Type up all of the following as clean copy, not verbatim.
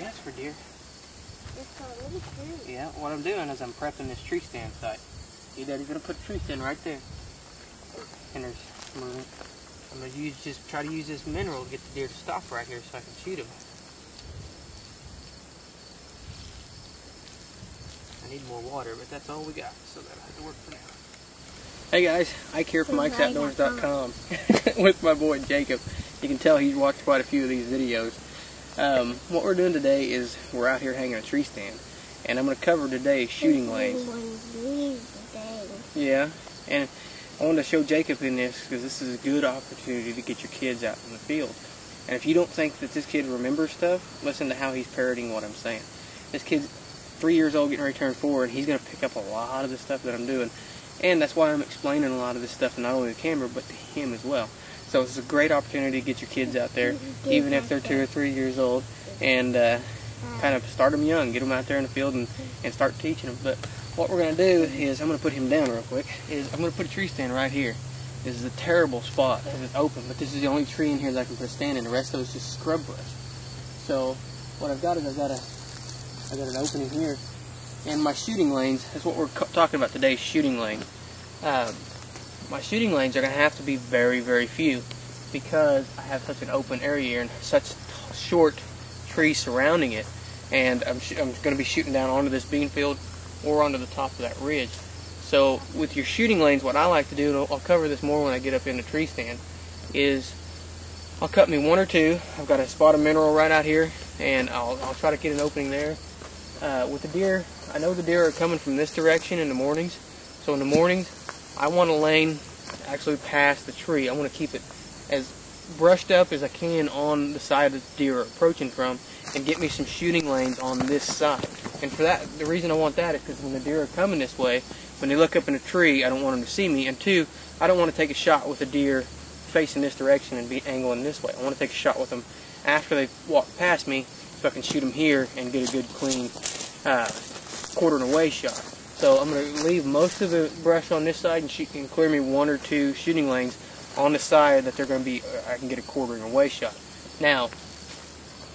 Yes, for deer. It's really cute. Yeah, what I'm doing is I'm prepping this tree stand site. See, Daddy's gonna put the tree stand right there. And there's moving. I'm gonna just try to use this mineral to get the deer to stop right here so I can shoot him. I need more water, but that's all we got, so that'll have to work for now. Hey guys, Ike here from IkesOutdoors.com with my boy Jacob. You can tell he's watched quite a few of these videos. What we're doing today is we're out here hanging a tree stand, and I'm going to cover today shooting lanes. Yeah, and I wanted to show Jacob in this because this is a good opportunity to get your kids out in the field. And if you don't think that this kid remembers stuff, listen to how he's parroting what I'm saying. This kid's 3 years old, getting ready to turn 4, and he's going to pick up a lot of the stuff that I'm doing. And that's why I'm explaining a lot of this stuff, not only to the camera, but to him as well. So it's a great opportunity to get your kids out there, even if they're 2 or 3 years old, and kind of start them young, get them out there in the field and start teaching them. But what we're going to do is, I'm going to put him down real quick, I'm going to put a tree stand right here. This is a terrible spot because it's open, but this is the only tree in here that I can put a stand in. The rest of it is just scrub brush. So what I've got is I've got an opening here. And my shooting lanes, that's what we're talking about today, shooting lanes. My shooting lanes are going to have to be very, very few because I have such an open area here and such short trees surrounding it. And I'm going to be shooting down onto this bean field or onto the top of that ridge. So with your shooting lanes, what I like to do, and I'll cover this more when I get up in the tree stand, is I'll cut me 1 or 2. I've got a spot of mineral right out here, and I'll try to get an opening there. With the deer, I know the deer are coming from this direction in the mornings. So in the mornings, I want a lane actually past the tree. I want to keep it as brushed up as I can on the side that the deer are approaching from and get me some shooting lanes on this side. And for that, the reason I want that is because when the deer are coming this way, when they look up in a tree, I don't want them to see me. And 2, I don't want to take a shot with a deer facing this direction and be angling this way. I want to take a shot with them after they've walked past me so I can shoot them here and get a good clean quartering away shot. So I'm going to leave most of the brush on this side and clear me 1 or 2 shooting lanes on the side that they're going to be, I can get a quartering away shot. Now,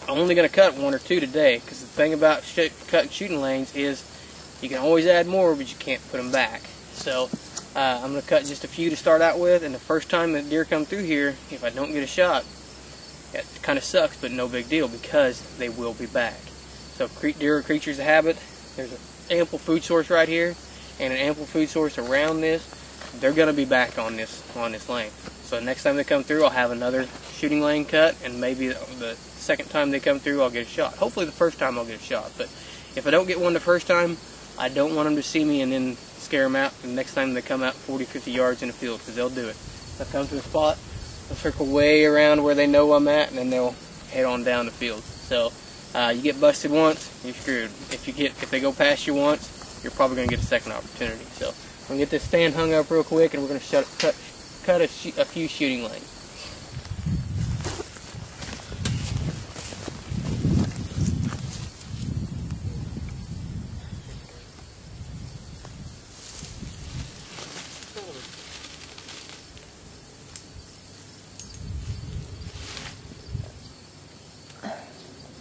I'm only going to cut 1 or 2 today because the thing about cutting shooting lanes is you can always add more, but you can't put them back. So I'm going to cut just a few to start out with, and the first time that deer come through here, if I don't get a shot, it kind of sucks, but no big deal because they will be back. So deer are creatures of habit. There's an ample food source right here and an ample food source around this. They're going to be back on this lane. So next time they come through, I'll have another shooting lane cut, and maybe the second time they come through, I'll get a shot. Hopefully the first time I'll get a shot, but if I don't get one the first time, I don't want them to see me and then scare them out the next time they come out 40, 50 yards in the field, because they'll do it. They'll come to a spot, they'll circle way around where they know I'm at, and then they'll head on down the field. So you get busted once, you're screwed. If they go past you once, you're probably going to get a second opportunity. So I'm going to get this stand hung up real quick, and we're going to cut a few shooting lanes.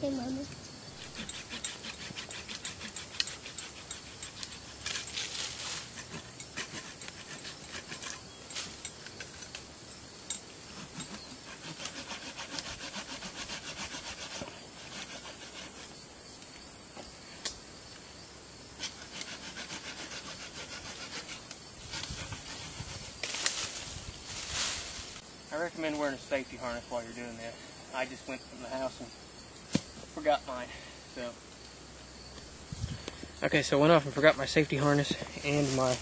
Hey, Mama. I recommend wearing a safety harness while you're doing this. I just went from the house and forgot mine. Okay, so I went off and forgot my safety harness and my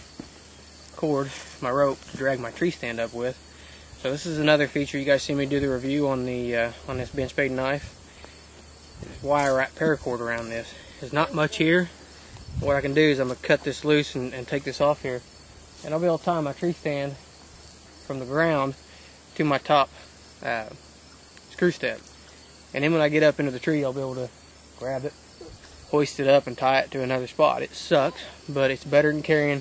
cord, my rope to drag my tree stand up with. So this is another feature. You guys see me do the review on the on this bench spade knife. There's wire wrap paracord around this. There's not much here. What I can do is I'm gonna cut this loose and take this off here, and I'll be able to tie my tree stand from the ground to my top screw step. And then when I get up into the tree, I'll be able to grab it, hoist it up, and tie it to another spot. It sucks, but it's better than trying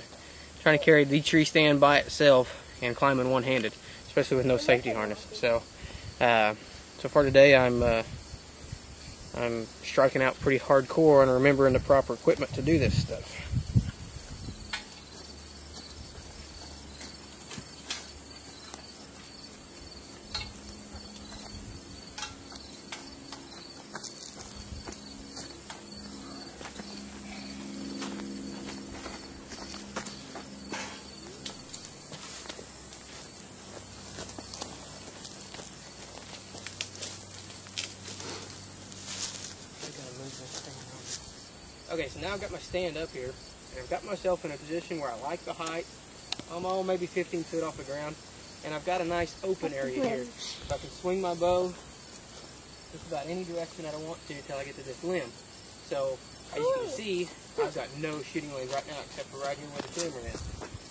to carry the tree stand by itself and climbing one-handed, especially with no safety harness. So, so far today, I'm I'm striking out pretty hardcore on remembering the proper equipment to do this stuff. Okay, so now I've got my stand up here, and I've got myself in a position where I like the height. I'm all maybe 15 foot off the ground, and I've got a nice open area here. So I can swing my bow just about any direction that I want to until I get to this limb. So, as you can see, I've got no shooting lanes right now except for right here where the camera is.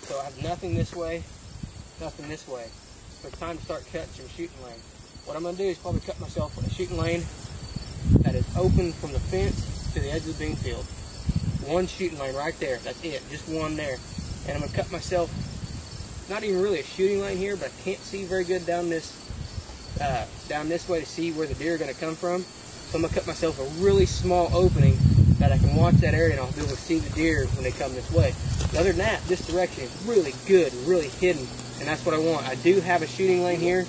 So I have nothing this way, nothing this way. So it's time to start cutting some shooting lane. What I'm going to do is probably cut myself a shooting lane that is open from the fence to the edge of the bean field. One shooting lane right there. That's it. Just one there. And I'm going to cut myself, not even really a shooting lane here, but I can't see very good down this way to see where the deer are going to come from. So I'm going to cut myself a really small opening that I can watch that area and I'll be able to see the deer when they come this way. But other than that, this direction is really good, really hidden, and that's what I want. I do have a shooting lane here.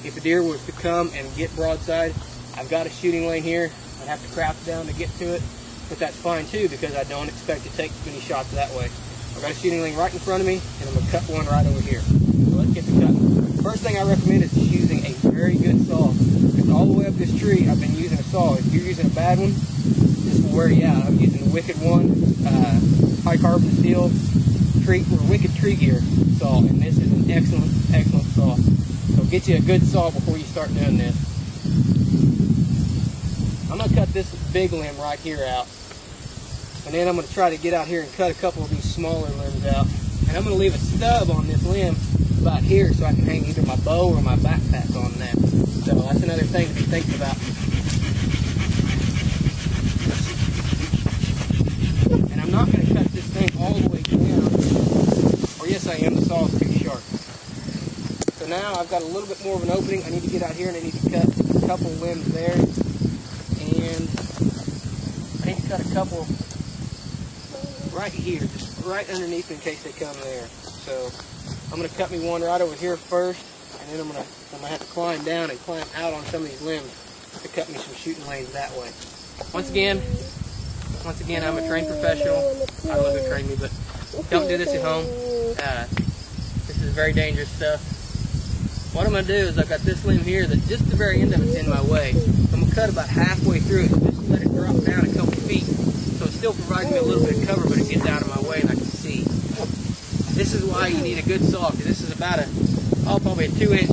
If a deer was to come and get broadside, I've got a shooting lane here. I'd have to crouch down to get to it, but that's fine too because I don't expect to take many shots that way. I've got a shooting lane right in front of me, and I'm going to cut one right over here. So let's get to cutting. First thing I recommend is using a very good saw. Because all the way up this tree, I've been using a saw. If you're using a bad one, this will wear you out. I'm using the Wicked One, high carbon steel, Wicked Tree Gear saw, and this is an excellent, excellent saw. So get you a good saw before you start doing this. I'm going to cut this big limb right here out, and then I'm going to try to get out here and cut a couple of these smaller limbs out. And I'm going to leave a stub on this limb about here so I can hang either my bow or my backpack on that. So that's another thing to be thinking about. And I'm not going to cut this thing all the way down, or yes I am, the saw is too sharp. So now I've got a little bit more of an opening. I need to get out here and I need to cut a couple limbs there. And I need to cut a couple right here, just right underneath in case they come there. So I'm going to cut me one right over here first, and then I'm going to have to climb down and climb out on some of these limbs to cut me some shooting lanes that way. Once again, I'm a trained professional. I don't know who trained me, but don't do this at home. This is very dangerous stuff. What I'm going to do is I've got this limb here that just the very end of it's in my way. I'm going to cut about halfway through it and just let it drop down a couple feet. So it still provides me a little bit of cover, but it gets out of my way and I can see. This is why you need a good saw, because this is about probably a 2-inch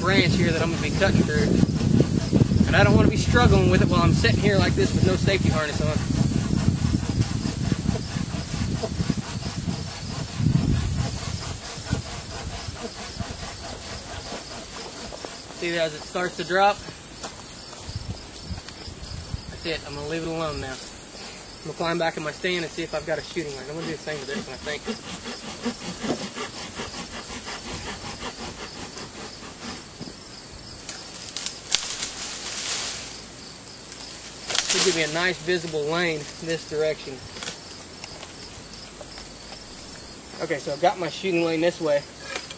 branch here that I'm going to be cutting through. And I don't want to be struggling with it while I'm sitting here like this with no safety harness on. See, as it starts to drop, that's it. I'm going to leave it alone now. I'm going to climb back in my stand and see if I've got a shooting line. I'm going to do the same with this one, I think. Should give me a nice visible lane in this direction. Okay, so I've got my shooting lane this way.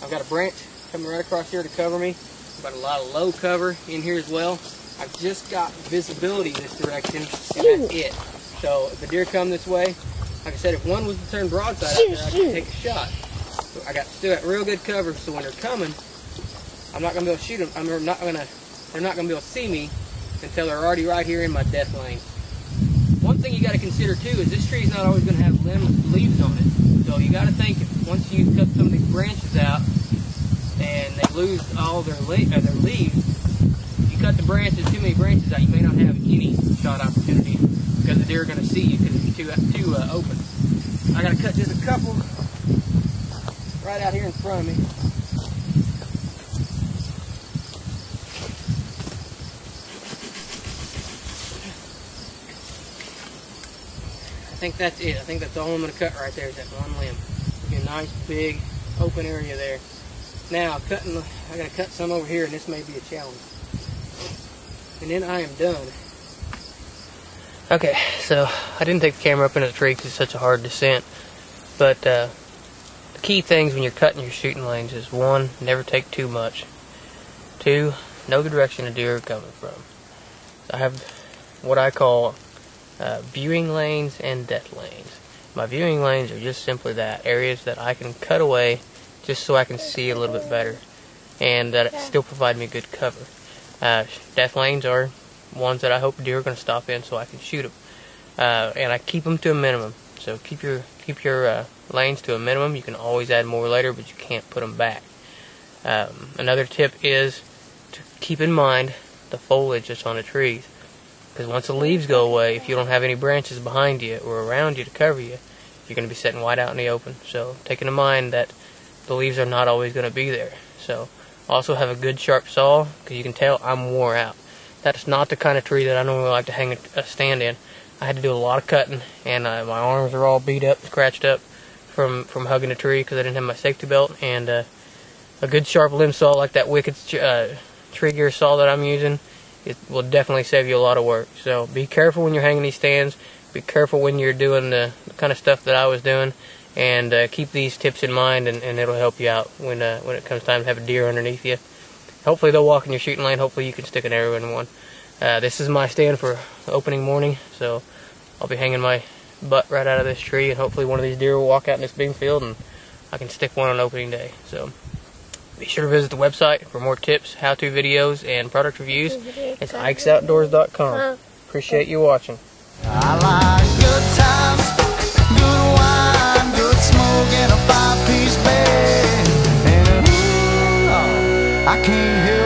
I've got a branch coming right across here to cover me. I've got a lot of low cover in here as well. I've just got visibility in this direction, and that's it. So if a deer come this way, like I said, if one was to turn broadside out there, I could take a shot. So I still got real good cover, so when they're coming, I'm not going to be able to shoot them. they're not going to be able to see me until they're already right here in my death lane. One thing you got to consider too is this tree is not always going to have leaves on it. So you got to think, once you cut some of these branches out and they lose all their leaves, you cut the branches, too many branches out, you may not have any shot opportunity because the deer are going to see you because it's too open. I got to cut just a couple right out here in front of me. I think that's it. I think that's all I'm going to cut right there is that one limb. Give me a nice big open area there. Now I got to cut some over here, and this may be a challenge. And then I am done. Okay, so I didn't take the camera up into the tree because it's such a hard descent. But the key things when you're cutting your shooting lanes is 1, never take too much. 2, know the direction the deer are coming from. I have what I call viewing lanes and death lanes. My viewing lanes are just simply that, areas that I can cut away just so I can see a little bit better, and that still provide me good cover. Death lanes are ones that I hope deer are going to stop in so I can shoot them, and I keep them to a minimum. So keep your lanes to a minimum. You can always add more later, but you can't put them back. Another tip is to keep in mind the foliage that's on the trees, because once the leaves go away, if you don't have any branches behind you or around you to cover you, you're going to be sitting wide out in the open. So taking in mind that the leaves are not always going to be there. So also have a good sharp saw, because you can tell I'm wore out. That's not the kind of tree that I normally like to hang a stand in. I had to do a lot of cutting, and my arms are all beat up, scratched up from hugging a tree because I didn't have my safety belt. And a good sharp limb saw like that Wicked tree gear saw that I'm using, it will definitely save you a lot of work. So be careful when you're hanging these stands. Be careful when you're doing the kind of stuff that I was doing, and keep these tips in mind, and it'll help you out when it comes time to have a deer underneath you. Hopefully they'll walk in your shooting lane. Hopefully you can stick an arrow in one. This is my stand for opening morning, so I'll be hanging my butt right out of this tree, and hopefully one of these deer will walk out in this bean field and I can stick one on opening day. So be sure to visit the website for more tips, how-to videos, and product reviews. It's IkesOutdoors.com. Appreciate you watching. I like good times, good wine, good smoke, and a 5-piece bed. And I can't help